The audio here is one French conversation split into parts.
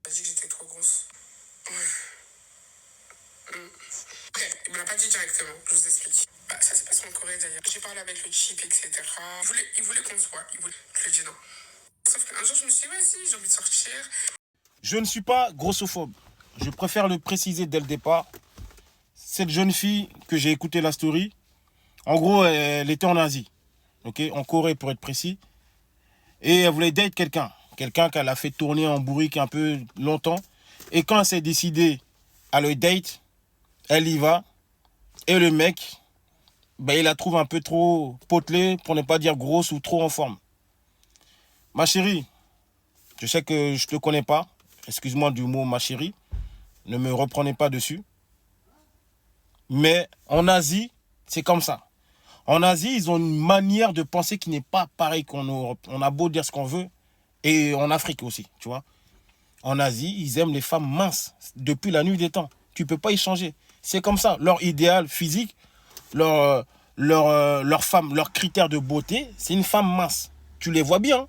Elle a dit que j'étais trop grosse. Ouais. Ok, il me l'a pas dit directement, je vous explique. Bah, ça s'est passé en Corée d'ailleurs. J'ai parlé avec le chip, etc. Il voulait qu'on se voit. Je lui ai dit non. Sauf qu'un jour, je me suis dit, vas-y, j'ai envie de sortir. Je ne suis pas grossophobe. Je préfère le préciser dès le départ. Cette jeune fille que j'ai écouté la story, en gros, elle était en Asie. Ok, en Corée pour être précis. Et elle voulait date quelqu'un. Quelqu'un qu'elle a fait tourner en bourrique un peu longtemps. Et quand elle s'est décidée à le date, elle y va. Et le mec, ben, il la trouve un peu trop potelée, pour ne pas dire grosse ou trop en forme. Ma chérie, je sais que je ne te connais pas. Excuse-moi du mot ma chérie. Ne me reprenez pas dessus. Mais en Asie, c'est comme ça. En Asie, ils ont une manière de penser qui n'est pas pareille qu'en Europe. On a beau dire ce qu'on veut. Et en Afrique aussi, tu vois. En Asie, ils aiment les femmes minces depuis la nuit des temps. Tu ne peux pas y changer. C'est comme ça. Leur idéal physique, leur femme, leur critère de beauté, c'est une femme mince. Tu les vois bien.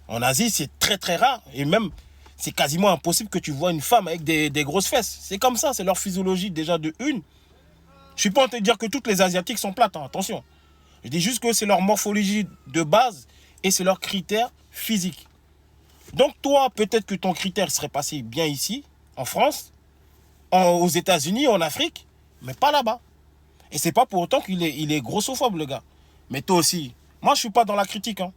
En Asie, c'est très très rare. Et même, c'est quasiment impossible que tu vois une femme avec des grosses fesses. C'est comme ça, c'est leur physiologie déjà de une. Je ne suis pas en train de dire que toutes les Asiatiques sont plates, hein, attention. Je dis juste que c'est leur morphologie de base et c'est leur critère physique. Donc toi, peut-être que ton critère serait passé bien ici, en France, aux États-Unis, en Afrique, mais pas là-bas. Et c'est pas pour autant qu'il est grossophobe, le gars. Mais toi aussi, moi je suis pas dans la critique. Hein.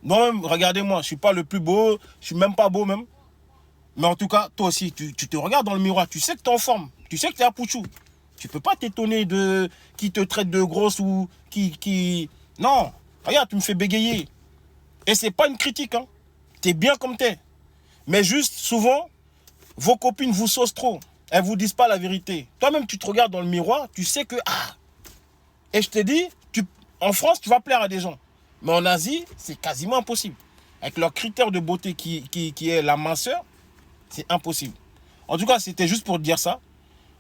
Moi-même, regardez-moi, je suis pas le plus beau, je suis même pas beau même. Mais en tout cas, toi aussi, tu te regardes dans le miroir, tu sais que tu es en forme, tu sais que tu es à Pouchou. Tu peux pas t'étonner de qui te traite de grosse ou qui... Non, regarde, tu me fais bégayer. Et c'est pas une critique, hein. T'es bien comme t'es. Mais juste, souvent, vos copines vous saucent trop. Elles vous disent pas la vérité. Toi-même, tu te regardes dans le miroir, tu sais que... Ah. Et je te dis, en France, tu vas plaire à des gens. Mais en Asie, c'est quasiment impossible. Avec leur critère de beauté qui est la minceur, c'est impossible. En tout cas, c'était juste pour te dire ça.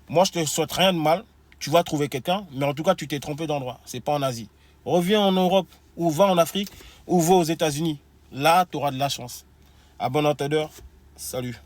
Moi, je te souhaite rien de mal. Tu vas trouver quelqu'un, mais en tout cas, tu t'es trompé d'endroit. C'est pas en Asie. Reviens en Europe, ou va en Afrique, ou va aux États-Unis. Là, tu auras de la chance. À bon entendeur, salut.